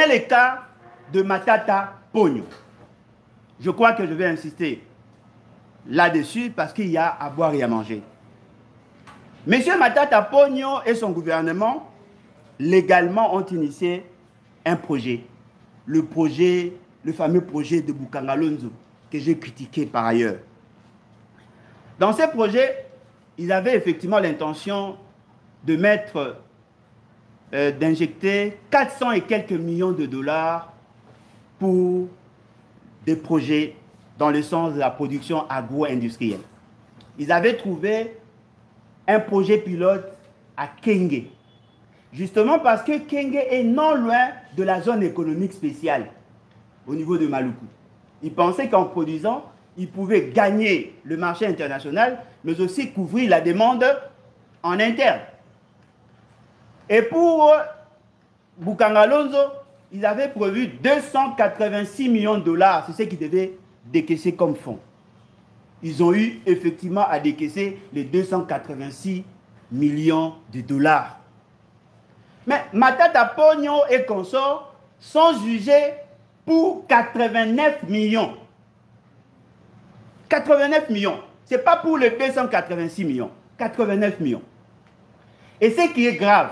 Prenez le cas de Matata Ponyo. Je crois que je vais insister là-dessus parce qu'il y a à boire et à manger. Monsieur Matata Ponyo et son gouvernement, légalement, ont initié un projet. Le fameux projet de Boukangalonzo, que j'ai critiqué par ailleurs. Dans ce projet, ils avaient effectivement l'intention de d'injecter 400 et quelques millions de dollars pour des projets dans le sens de la production agro-industrielle. Ils avaient trouvé un projet pilote à Kenge, justement parce que Kenge est non loin de la zone économique spéciale au niveau de Maluku. Ils pensaient qu'en produisant, ils pouvaient gagner le marché international, mais aussi couvrir la demande en interne. Et pour Boukangalonzo, ils avaient prévu 286 millions de dollars, c'est ce qu'ils devaient décaisser comme fonds. Ils ont eu effectivement à décaisser les 286 millions de dollars. Mais Matata Ponyo et consorts sont jugés pour 89 millions. 89 millions. Ce n'est pas pour les 286 millions. 89 millions. Et ce qui est grave,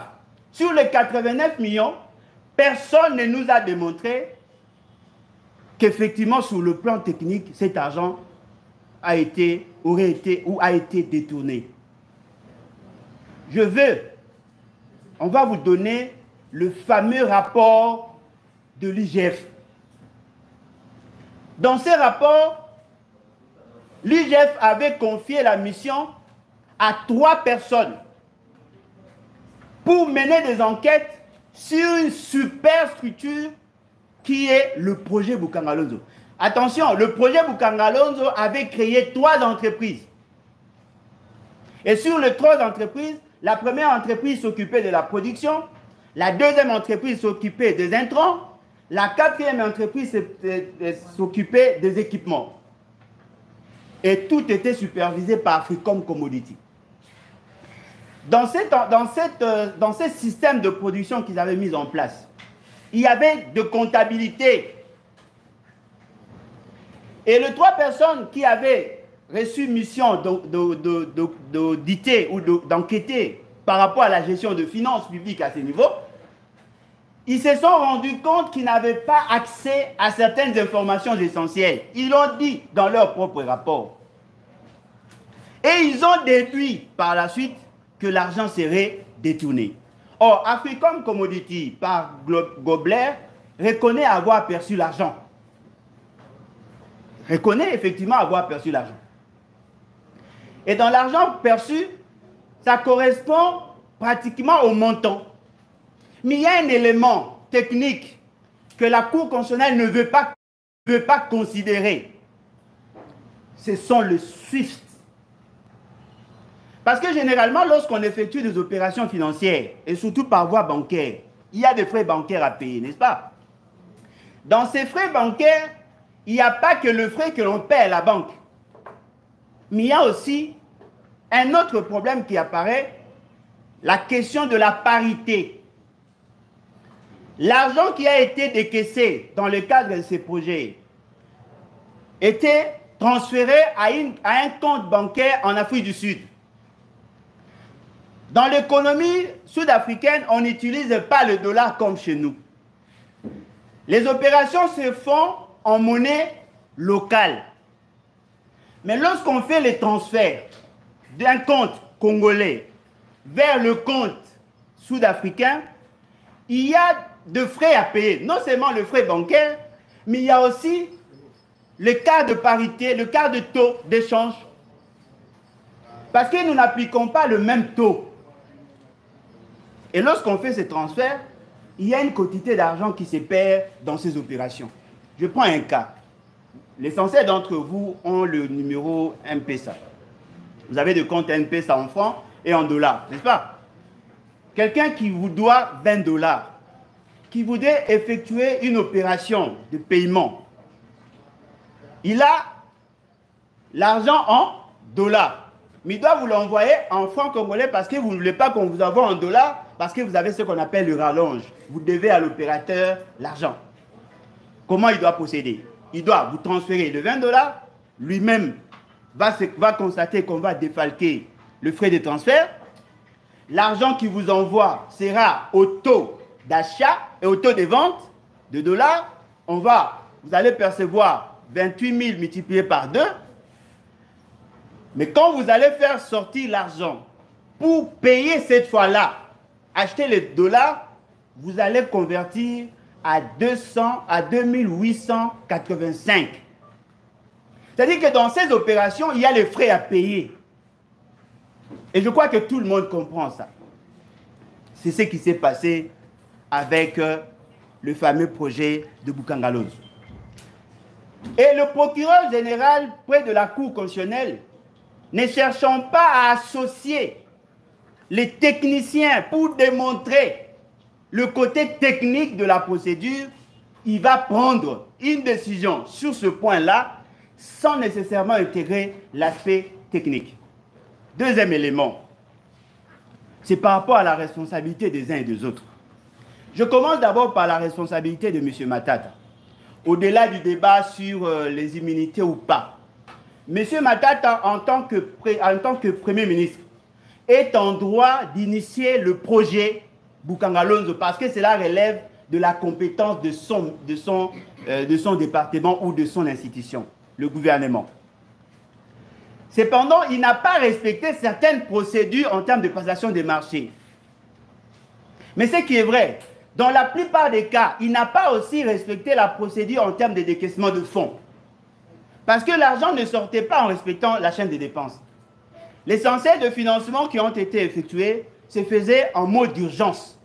sur les 89 millions, personne ne nous a démontré qu'effectivement, sur le plan technique, cet argent aurait été détourné. On va vous donner le fameux rapport de l'IGF. Dans ce rapport, l'IGF avait confié la mission à 3 personnes pour mener des enquêtes sur une super structure qui est le projet Boukangalonzo. Attention, le projet Boukangalonzo avait créé 3 entreprises. Et sur les 3 entreprises, la première entreprise s'occupait de la production, la deuxième entreprise s'occupait des intrants, la 4e entreprise s'occupait des équipements. Et tout était supervisé par Africom Commodity. Dans ce système de production qu'ils avaient mis en place, il y avait de comptabilité. Et les 3 personnes qui avaient reçu mission d'auditer ou d'enquêter par rapport à la gestion de finances publiques à ce niveau, ils se sont rendus compte qu'ils n'avaient pas accès à certaines informations essentielles. Ils l'ont dit dans leur propre rapport. Et ils ont déduit par la suite que l'argent serait détourné. Or, Africom Commodity, par Gobler, reconnaît avoir perçu l'argent. Reconnaît effectivement avoir perçu l'argent. Et dans l'argent perçu, ça correspond pratiquement au montant. Mais il y a un élément technique que la Cour constitutionnelle ne veut pas considérer. Ce sont le SWIFT. Parce que généralement, lorsqu'on effectue des opérations financières, et surtout par voie bancaire, il y a des frais bancaires à payer, n'est-ce pas? Dans ces frais bancaires, il n'y a pas que le frais que l'on paie à la banque. Mais il y a aussi un autre problème qui apparaît, la question de la parité. L'argent qui a été décaissé dans le cadre de ces projets était transféré à un compte bancaire en Afrique du Sud. Dans l'économie sud-africaine, on n'utilise pas le dollar comme chez nous. Les opérations se font en monnaie locale. Mais lorsqu'on fait les transferts d'un compte congolais vers le compte sud-africain, il y a de frais à payer. Non seulement le frais bancaire, mais il y a aussi le cas de parité, le cas de taux d'échange. Parce que nous n'appliquons pas le même taux. Et lorsqu'on fait ces transferts, il y a une quantité d'argent qui se perd dans ces opérations. Je prends un cas. L'essentiel d'entre vous ont le numéro M-Pesa. Vous avez des comptes M-Pesa en francs et en dollars, n'est-ce pas? Quelqu'un qui vous doit 20 dollars, qui voudrait effectuer une opération de paiement, il a l'argent en dollars. Mais il doit vous l'envoyer en francs congolais parce que vous ne voulez pas qu'on vous envoie en dollars parce que vous avez ce qu'on appelle le rallonge. Vous devez à l'opérateur l'argent. Comment il doit procéder? Il doit vous transférer le 20 $, lui-même va constater qu'on va défalquer le frais de transfert. L'argent qu'il vous envoie sera au taux d'achat et au taux de vente de dollars. Vous allez percevoir 28 000 multiplié par 2. Mais quand vous allez faire sortir l'argent pour payer cette fois-là, acheter les dollars, vous allez convertir à 2885. C'est-à-dire que dans ces opérations, il y a les frais à payer. Et je crois que tout le monde comprend ça. C'est ce qui s'est passé avec le fameux projet de Boukangalonzo. Et le procureur général près de la Cour constitutionnelle, ne cherchant pas à associer les techniciens pour démontrer le côté technique de la procédure, il va prendre une décision sur ce point-là sans nécessairement intégrer l'aspect technique. Deuxième élément, c'est par rapport à la responsabilité des uns et des autres. Je commence d'abord par la responsabilité de M. Matata. Au-delà du débat sur les immunités ou pas, M. Matata, en tant que Premier ministre, est en droit d'initier le projet Boukangalonzo parce que cela relève de la compétence de son département ou de son institution, le gouvernement. Cependant, il n'a pas respecté certaines procédures en termes de passation des marchés. Mais ce qui est vrai, dans la plupart des cas, il n'a pas aussi respecté la procédure en termes de décaissement de fonds. Parce que l'argent ne sortait pas en respectant la chaîne des dépenses. L'essentiel de financements qui ont été effectués se faisait en mode d'urgence.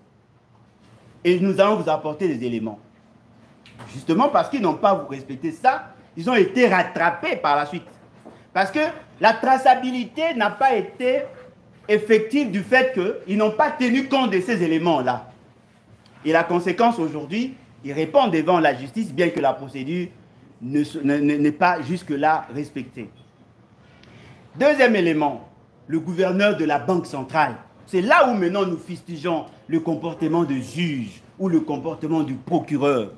Et nous allons vous apporter des éléments. Justement parce qu'ils n'ont pas respecté ça, ils ont été rattrapés par la suite. Parce que la traçabilité n'a pas été effective du fait qu'ils n'ont pas tenu compte de ces éléments-là. Et la conséquence aujourd'hui, ils répondent devant la justice, bien que la procédure n'est pas jusque-là respectée. Deuxième élément, le gouverneur de la Banque centrale. C'est là où maintenant nous fustigeons le comportement du juge ou le comportement du procureur.